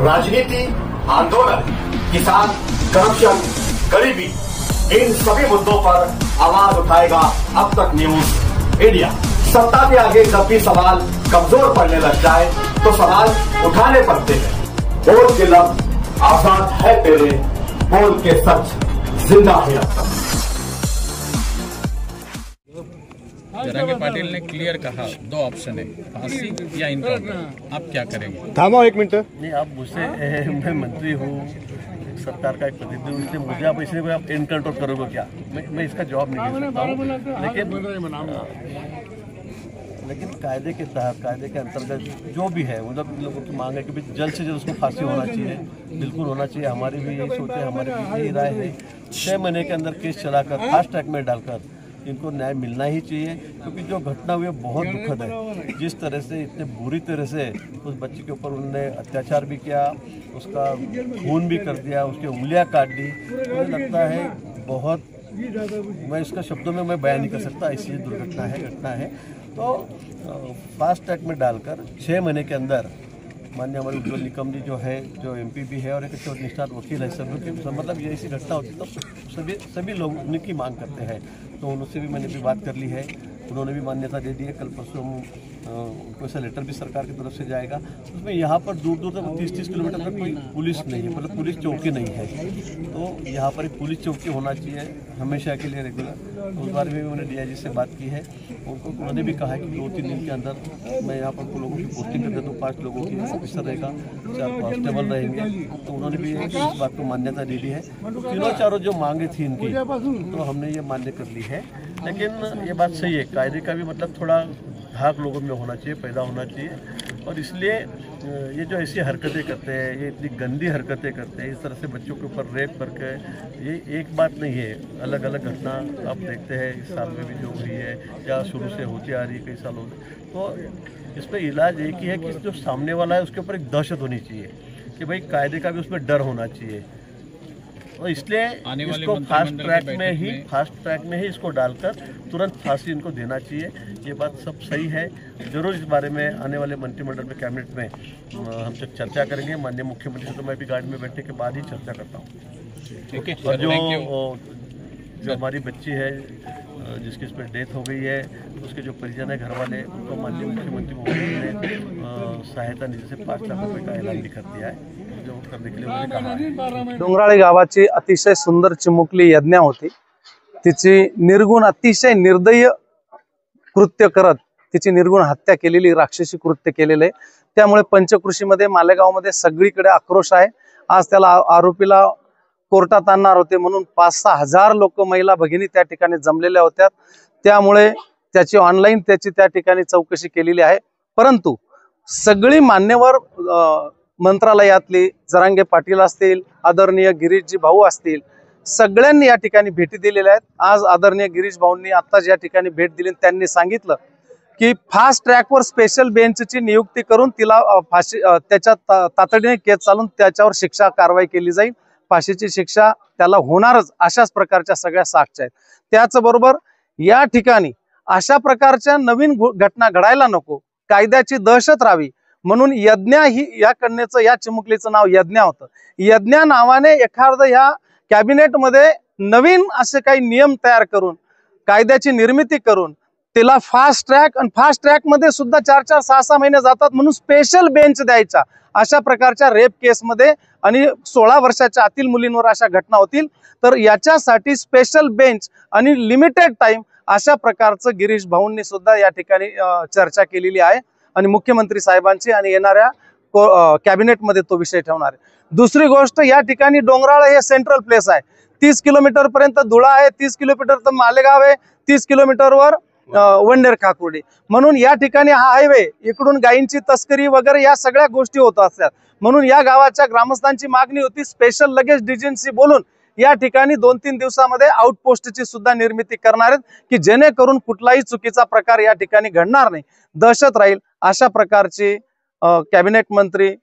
राजनीति, आंदोलन, किसान, करप्शन, गरीबी, इन सभी मुद्दों पर आवाज उठाएगा अब तक न्यूज इंडिया। सत्ता के आगे जब भी सवाल कमजोर पड़ने लग जाए तो सवाल उठाने पड़ते हैं। बोल के लफ्ज आजाद है तेरे, बोल के सच जिंदा है अब तक। जरांगे पाटिल ने क्लियर कहा, दो ऑप्शन है, फांसी या इनकाउंटर। आप क्या करेंगे? थामा एक मिनट। नहीं, आप मुझसे, मैं मंत्री हूँ, सरकार का एक प्रतिनिधि हूँ, इसलिए मुझे आप इसलिए आप इनकाउंटर करोगे क्या? मैं इसका जवाब नहीं दे सकता हूँ। लेकिन कायदे के तहत, कायदे के अंतर्गत जो भी है, मतलब लोगों की मांग है कि जल्द से जल्द उसको फांसी होना चाहिए, बिल्कुल होना चाहिए। हमारी भी यही सोच है, हमारी भी यही राय है। 6 महीने के अंदर केस चलाकर फास्ट ट्रैक में डालकर इनको न्याय मिलना ही चाहिए, क्योंकि जो घटना हुई है बहुत दुखद है। जिस तरह से, इतने बुरी तरह से उस बच्चे के ऊपर उन्होंने अत्याचार भी किया, उसका खून भी कर दिया, उसकी उंगलियां काट दी। मुझे लगता है बहुत, मैं इसका शब्दों में मैं बयान नहीं कर सकता, ऐसी दुर्घटना है, घटना है। तो फास्ट ट्रैक में डालकर 6 महीने के अंदर माननीय हमारे उज्ज्वल निकम जी जो है, जो MP भी है और एक अच्छा निष्ठात वकील है, सभी के मतलब ये ऐसी घटना होती तो सभी लोग उनकी मांग करते हैं। तो उनसे भी मैंने भी बात कर ली है, उन्होंने भी मान्यता दे दी है। कल परसों उनको ऐसा लेटर भी सरकार की तरफ से जाएगा। उसमें यहाँ पर दूर दूर तक 30-30 किलोमीटर तक कोई पुलिस नहीं है, मतलब पुलिस चौकी नहीं है। तो यहाँ पर एक पुलिस चौकी होना चाहिए हमेशा के लिए, रेगुलर। उस बारे में भी मैंने DIG से बात की है। उन्होंने भी कहा है कि 2-3 दिन के अंदर मैं यहाँ पर लोगों की पोस्टिंग कर देता हूँ, 5 लोगों की ऑफिसर रहेगा, 4 कांस्टेबल रहेंगे। तो उन्होंने भी इस बात को मान्यता दे दी है। तीनों चारों जो मांगे थी इनकी, तो हमने ये मान्य कर ली है। लेकिन ये बात सही है, कायदे का भी मतलब थोड़ा धाक लोगों में होना चाहिए, पैदा होना चाहिए। और इसलिए ये जो ऐसी हरकतें करते हैं, ये इतनी गंदी हरकतें करते हैं, इस तरह से बच्चों के ऊपर रेप करके, ये एक बात नहीं है। अलग अलग घटना आप देखते हैं, इस साल में भी जो हुई है या शुरू से होती आ रही है कई सालों से। तो इस पर इलाज एक ही है कि जो सामने वाला है उसके ऊपर एक दहशत होनी चाहिए कि भाई कायदे का भी उसमें डर होना चाहिए। और इसलिए इसको फास्ट ट्रैक में ही इसको डालकर तुरंत फांसी इनको देना चाहिए। ये बात सब सही है। जरूर इस बारे में आने वाले मंत्रिमंडल में, कैबिनेट में हम सब चर्चा करेंगे। माननीय मुख्यमंत्री से तो मैं भी गाड़ी में बैठने के बाद ही चर्चा करता हूँ। और जो हमारी बच्ची है जिसकी इस पर डेथ हो गई है, उसके जो परिजन है, घर वाले, उनको माननीय मुख्यमंत्री महोदय ने सहायता निधि से 5 लाख रुपये का ऐलान भी कर दिया है, जो करने के लिए उन्होंने कहा है। डोंगराळे गावाची अतिशय सुंदर चिमुकली यज्ञा होती। तिची निर्गुण, अतिशय निर्दयी कृत्य करत तिची निर्गुण हत्या केलेली, राक्षसी कृत्य केलेले। त्यामुळे पंचकृषीमध्ये, मालेगावमध्ये सगळीकडे आक्रोश आहे। आज त्याला आरोपीला कोर्टात आणणार होते म्हणून 5-6 हजार लोक, महिला भगिनी त्या ठिकाणी जमलेल्या होत्या। त्यामुळे त्याची ऑनलाईन त्या ठिकाणी चौकशी केलेली आहे। परंतु सगळी मान्यवर मंत्रालयातली, जरांगे पाटील असतील, आदरणीय गिरीशजी भाऊ असतील, सगळ्यांनी या ठिकाणी भेटी दिलेल्या आहेत। आज आदरणीय गिरीश भाऊंनी आत्ताच या ठिकाणी भेट दिली। त्यांनी सांगितलं की फास्ट ट्रॅकवर स्पेशल बेंचची नियुक्ती करून तिला फाशी, त्याच्या तातडीने केस चालून त्याच्यावर शिक्षा कारवाई केली जाईल। फाशीची शिक्षा त्याला होणारच, अशाच प्रकारच्या सगळ्या साक्ष्या आहेत। त्याचबरोबर या ठिकाणी अशा प्रकारच्या नवीन घटना घडायला नको, कायद्याची दहशत राहावी म्हणून यज्ञा ही, या कन्येचं, या चिमुकलीचं नाव यज्ञा होतं। यज्ञा नावाने एखादं या कॅबिनेटमध्ये नवीन असे काही नियम तयार करून, कायद्याची निर्मिती करून तिला फास्ट ट्रॅक, आणि फास्ट ट्रॅक मध्ये सुद्धा 4-4, 6-6 महिने जातात म्हणून स्पेशल बेंच द्यायचा। अशा प्रकारच्या रेप केसमध्ये आणि 16 वर्षाच्या आतील मुलींवर अशा घटना होतील, तर याच्यासाठी स्पेशल बेंच आणि लिमिटेड टाइम, अशा प्रकारचं गिरीश भाऊंनी सुद्धा या ठिकाणी चर्चा केलेली आहे। आणि मुख्यमंत्री साहेबांची आणि येणाऱ्या कॅबिनेटमध्ये तो विषय ठेवणार आहे। दुसरी गोष्ट, या ठिकाणी डोंगराळ हे सेंट्रल प्लेस आहे। 30 किलोमीटर पर्यंत धुळा आहे, 30 किलोमीटर तर मालेगाव आहे, 30 किलोमीटरवर वंडेर काकुर्डी, म्हणून या ठिकाणी हा हायवे, इकडून गायींची तस्करी वगैरे या सगळ्या गोष्टी होत असतात। म्हणून या गावाच्या ग्रामस्थांची मागणी होती स्पेशल लगेज डिजेन्सी बोलून या ठिकाणी 2-3 दिवसामध्ये आउटपोस्टची सुद्धा निर्मिती करणार आहेत, की जेणेकरून कुठलाही चुकीचा प्रकार या ठिकाणी घडणार नाही, दहशत राहील। अशा प्रकारची कॅबिनेट मंत्री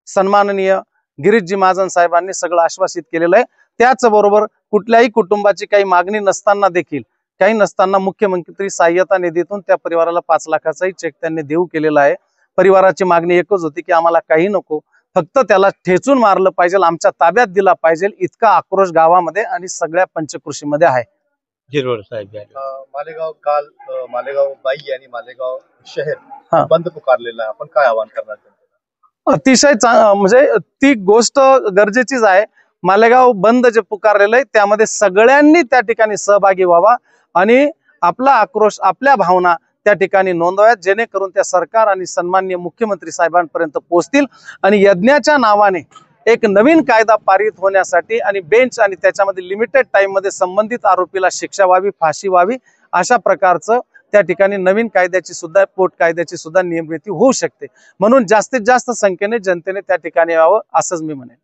सन्माननीय गिरीशजी महाजन साहेबांनी सगळं आश्वासित केलेलं आहे। त्याचबरोबर कुठल्याही कुटुंबाची काही मागणी नसताना देखील, काही नसताना मुख्यमंत्री सहाय्यता निधीतून त्या परिवाराला 5 लाखाचाही चेक त्यांनी देऊ केलेला आहे। परिवाराची मागणी एकच होती की आम्हाला काही नको, फक्त त्याला ठेचून मारलं पाहिजे, आमच्या ताब्यात दिला पाहिजे, इतका आक्रोश गावामध्ये आणि सगळ्या पंचकृषीमध्ये आहे. हिरवळ साहेब मालेगाव काल मालेगाव बाई आणि मालेगाव शहर बंद पुकारलेला आहे. आपण काय आवाहन करणार? अतिशय म्हणजे ती गोष्ट गरजेचीच आहे. मालेगाव बंद जे पुकारलेलं आहे त्यामध्ये सगळ्यांनी त्या ठिकाणी सहभागी व्हावा आणि आपला आक्रोश, आपल्या भावना त्या ठिकाणी नोंदवाव्यात, जेणेकरून त्या सरकार आणि सन्माननीय मुख्यमंत्री साहेबांपर्यंत पोहोचतील आणि यज्ञाच्या नावाने एक नवीन कायदा पारित होण्यासाठी आणि बेंच आणि त्याच्यामध्ये लिमिटेड टाइम मध्ये संबंधित आरोपीला शिक्षा व्हावी, फाशी व्हावी, अशा प्रकारचं त्या ठिकाणी नवीन कायद्याची सुद्धा, पोट कायद्याची सुद्धा निर्मिती होऊ शकते. म्हणून जास्तीत जास्त संख्येने जनतेने त्या ठिकाणी यावं असंच मी म्हणेन.